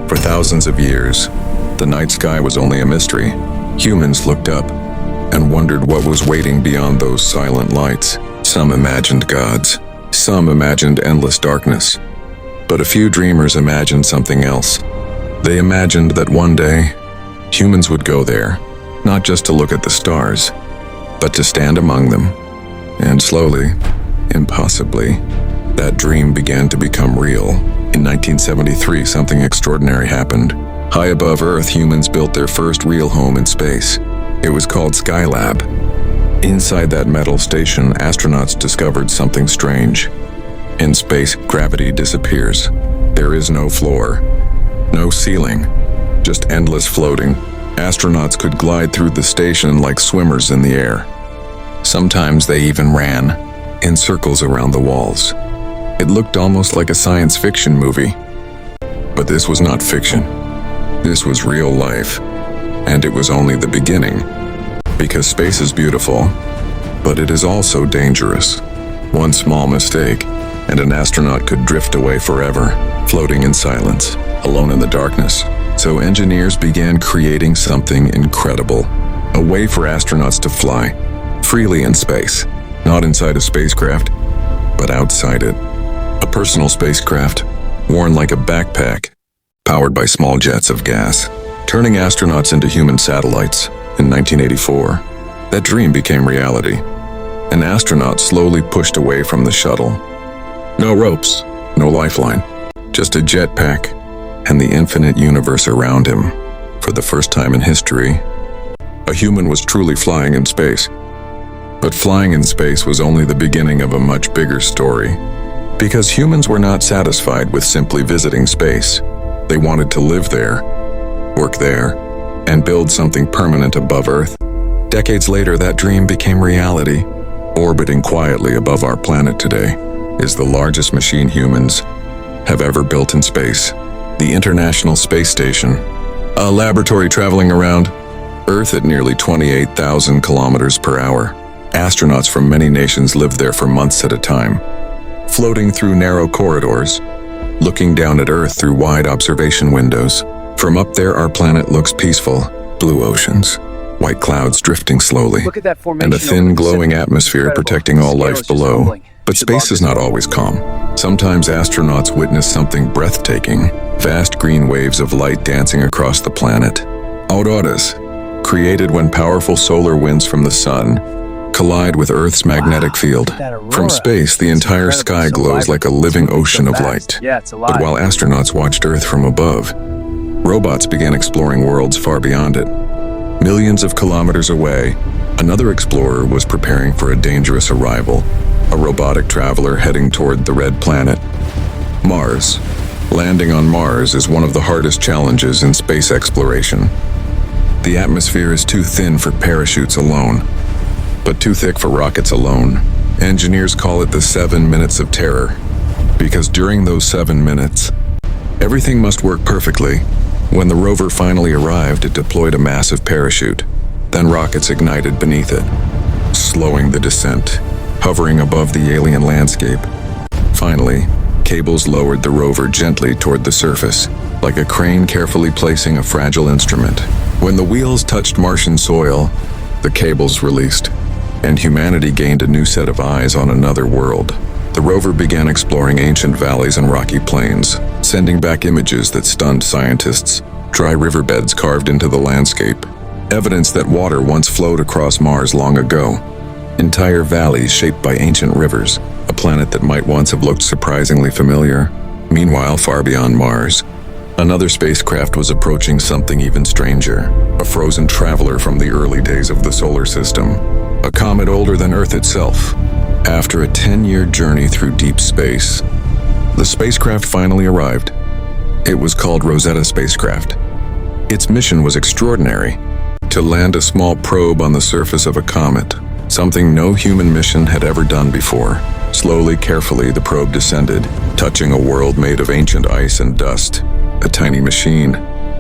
For thousands of years, the night sky was only a mystery. Humans looked up and wondered what was waiting beyond those silent lights. Some imagined gods, some imagined endless darkness. But a few dreamers imagined something else. They imagined that one day, humans would go there, not just to look at the stars, but to stand among them. And slowly, impossibly, that dream began to become real. In 1973, something extraordinary happened. High above Earth, humans built their first real home in space. It was called Skylab. Inside that metal station, astronauts discovered something strange. In space, gravity disappears. There is no floor, no ceiling, just endless floating. Astronauts could glide through the station like swimmers in the air. Sometimes they even ran in circles around the walls. It looked almost like a science fiction movie. But this was not fiction. This was real life. And it was only the beginning. Because space is beautiful, but it is also dangerous. One small mistake, and an astronaut could drift away forever, floating in silence, alone in the darkness. So engineers began creating something incredible. A way for astronauts to fly freely in space. Not inside a spacecraft, but outside it. A personal spacecraft, worn like a backpack, powered by small jets of gas, turning astronauts into human satellites. In 1984, that dream became reality. An astronaut slowly pushed away from the shuttle. No ropes, no lifeline, just a jetpack and the infinite universe around him. For the first time in history, a human was truly flying in space. But flying in space was only the beginning of a much bigger story. Because humans were not satisfied with simply visiting space. They wanted to live there, work there, and build something permanent above Earth. Decades later, that dream became reality. Orbiting quietly above our planet today is the largest machine humans have ever built in space. The International Space Station, a laboratory traveling around Earth at nearly 28,000 kilometers per hour. Astronauts from many nations lived there for months at a time, floating through narrow corridors, looking down at Earth through wide observation windows. From up there, our planet looks peaceful. Blue oceans, white clouds drifting slowly, and a thin glowing atmosphere protecting all life below. But space is not always calm. Sometimes astronauts witness something breathtaking, vast green waves of light dancing across the planet. Auroras, created when powerful solar winds from the sun collide with Earth's magnetic field. From space, the entire sky glows like a living ocean of light. But while astronauts watched Earth from above, robots began exploring worlds far beyond it. Millions of kilometers away, another explorer was preparing for a dangerous arrival, a robotic traveler heading toward the red planet, Mars. Landing on Mars is one of the hardest challenges in space exploration. The atmosphere is too thin for parachutes alone, but too thick for rockets alone. Engineers call it the 7 minutes of terror, because during those 7 minutes, everything must work perfectly. When the rover finally arrived, it deployed a massive parachute. Then rockets ignited beneath it, slowing the descent, hovering above the alien landscape. Finally, cables lowered the rover gently toward the surface, like a crane carefully placing a fragile instrument. When the wheels touched Martian soil, the cables released, and humanity gained a new set of eyes on another world. The rover began exploring ancient valleys and rocky plains, sending back images that stunned scientists. Dry riverbeds carved into the landscape, evidence that water once flowed across Mars long ago. Entire valleys shaped by ancient rivers, a planet that might once have looked surprisingly familiar. Meanwhile, far beyond Mars, another spacecraft was approaching something even stranger, a frozen traveler from the early days of the solar system, a comet older than Earth itself. After a 10-year journey through deep space, the spacecraft finally arrived. It was called Rosetta spacecraft. Its mission was extraordinary, to land a small probe on the surface of a comet, something no human mission had ever done before. Slowly, carefully, the probe descended, touching a world made of ancient ice and dust, a tiny machine,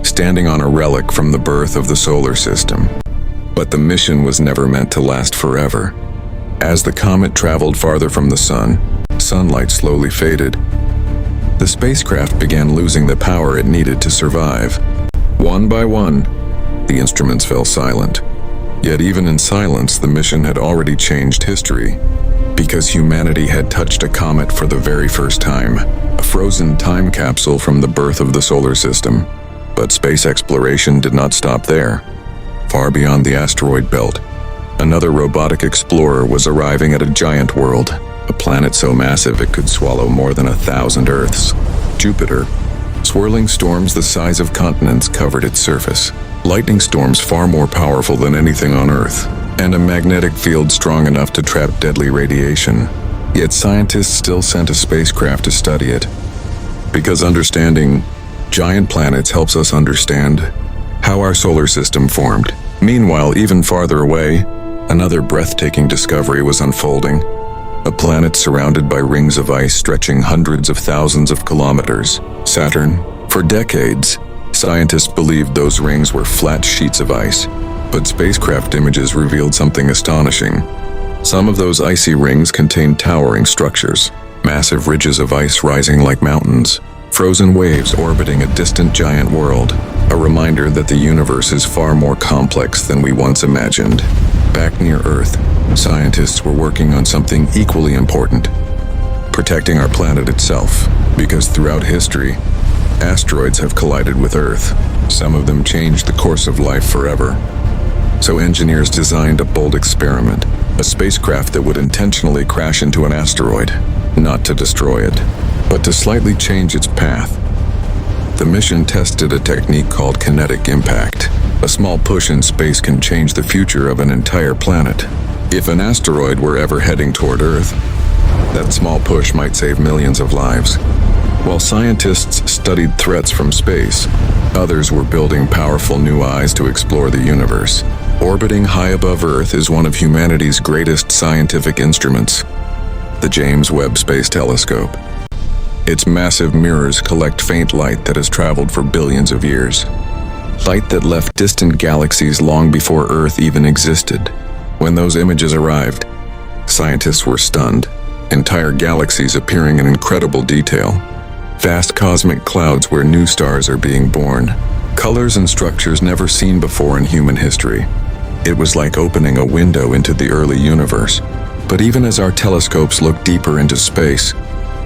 standing on a relic from the birth of the solar system. But the mission was never meant to last forever. As the comet traveled farther from the sun, sunlight slowly faded, The spacecraft began losing the power it needed to survive. One by one, the instruments fell silent. Yet even in silence, the mission had already changed history, because humanity had touched a comet for the very first time, a frozen time capsule from the birth of the solar system. But space exploration did not stop there. Far beyond the asteroid belt, another robotic explorer was arriving at a giant world, a planet so massive it could swallow more than 1,000 Earths. Jupiter. Swirling storms the size of continents covered its surface. Lightning storms far more powerful than anything on Earth, and a magnetic field strong enough to trap deadly radiation. Yet scientists still sent a spacecraft to study it, because understanding giant planets helps us understand how our solar system formed. Meanwhile, even farther away, another breathtaking discovery was unfolding. A planet surrounded by rings of ice stretching hundreds of thousands of kilometers. Saturn. For decades, scientists believed those rings were flat sheets of ice, but spacecraft images revealed something astonishing. Some of those icy rings contained towering structures, massive ridges of ice rising like mountains, frozen waves orbiting a distant giant world, a reminder that the universe is far more complex than we once imagined. Back near Earth, scientists were working on something equally important: protecting our planet itself, because throughout history, asteroids have collided with Earth. Some of them changed the course of life forever. So engineers designed a bold experiment, a spacecraft that would intentionally crash into an asteroid, not to destroy it, but to slightly change its path. The mission tested a technique called kinetic impact. A small push in space can change the future of an entire planet. If an asteroid were ever heading toward Earth, that small push might save millions of lives. While scientists studied threats from space, others were building powerful new eyes to explore the universe. Orbiting high above Earth is one of humanity's greatest scientific instruments, the James Webb Space Telescope. Its massive mirrors collect faint light that has traveled for billions of years. Light that left distant galaxies long before Earth even existed. When those images arrived, scientists were stunned. Entire galaxies appearing in incredible detail. Vast cosmic clouds where new stars are being born. Colors and structures never seen before in human history. It was like opening a window into the early universe. But even as our telescopes look deeper into space,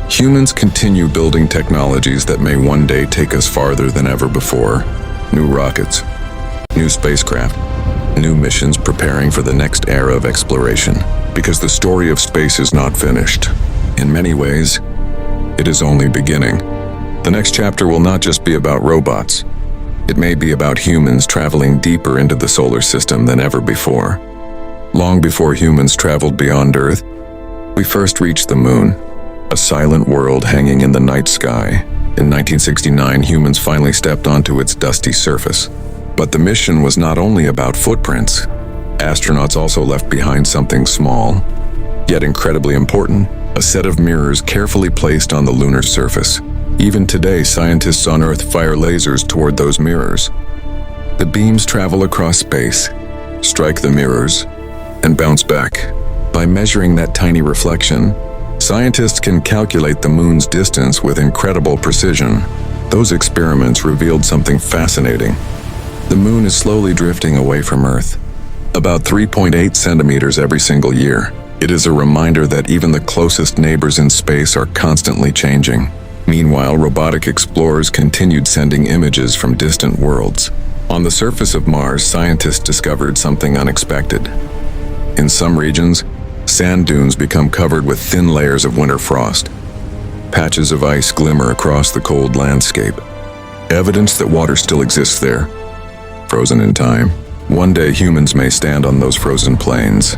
humans continue building technologies that may one day take us farther than ever before. New rockets, new spacecraft, new missions preparing for the next era of exploration. Because the story of space is not finished. In many ways, it is only beginning. The next chapter will not just be about robots. It may be about humans traveling deeper into the solar system than ever before. Long before humans traveled beyond Earth, we first reached the moon, a silent world hanging in the night sky. In 1969, humans finally stepped onto its dusty surface. But the mission was not only about footprints. Astronauts also left behind something small, yet incredibly important: a set of mirrors carefully placed on the lunar surface. Even today, scientists on Earth fire lasers toward those mirrors. The beams travel across space, strike the mirrors, and bounce back. By measuring that tiny reflection, scientists can calculate the moon's distance with incredible precision. Those experiments revealed something fascinating. The moon is slowly drifting away from Earth, about 3.8 centimeters every single year. It is a reminder that even the closest neighbors in space are constantly changing. Meanwhile, robotic explorers continued sending images from distant worlds. On the surface of Mars, scientists discovered something unexpected. In some regions, sand dunes become covered with thin layers of winter frost. Patches of ice glimmer across the cold landscape. Evidence that water still exists there, frozen in time. One day humans may stand on those frozen plains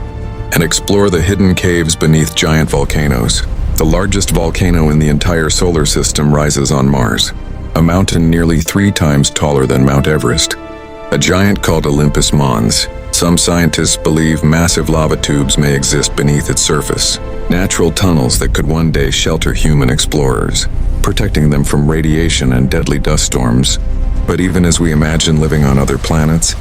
and explore the hidden caves beneath giant volcanoes. The largest volcano in the entire solar system rises on Mars, a mountain nearly 3 times taller than Mount Everest. A giant called Olympus Mons. Some scientists believe massive lava tubes may exist beneath its surface, natural tunnels that could one day shelter human explorers, protecting them from radiation and deadly dust storms. But even as we imagine living on other planets,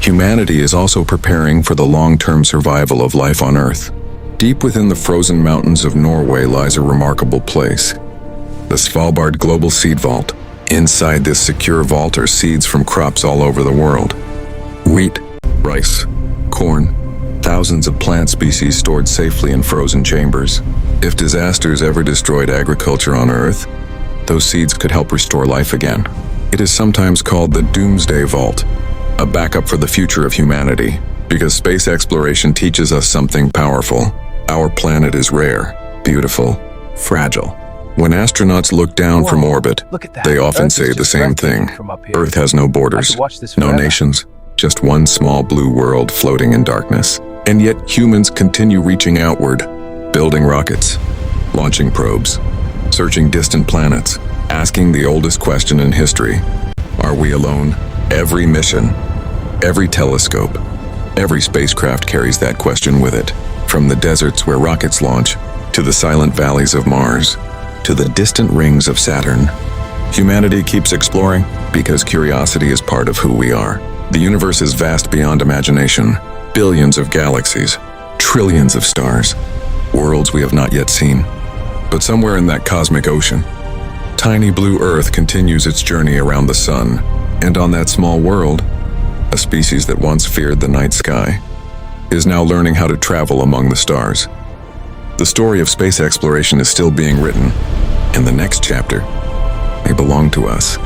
humanity is also preparing for the long-term survival of life on Earth. Deep within the frozen mountains of Norway lies a remarkable place, the Svalbard Global Seed Vault. Inside this secure vault are seeds from crops all over the world. Wheat, rice, corn, thousands of plant species stored safely in frozen chambers. If disasters ever destroyed agriculture on Earth, those seeds could help restore life again. It is sometimes called the Doomsday Vault, a backup for the future of humanity, because space exploration teaches us something powerful. Our planet is rare, beautiful, fragile. When astronauts look down from orbit, they often say the same thing. Earth has no borders, no nations, just one small blue world floating in darkness. And yet humans continue reaching outward, building rockets, launching probes, searching distant planets, asking the oldest question in history. Are we alone? Every mission, every telescope, every spacecraft carries that question with it. From the deserts where rockets launch, to the silent valleys of Mars, to the distant rings of Saturn. Humanity keeps exploring because curiosity is part of who we are. The universe is vast beyond imagination. Billions of galaxies, trillions of stars, worlds we have not yet seen. But somewhere in that cosmic ocean, tiny blue Earth continues its journey around the sun. And on that small world, a species that once feared the night sky is now learning how to travel among the stars. The story of space exploration is still being written, and the next chapter may belong to us.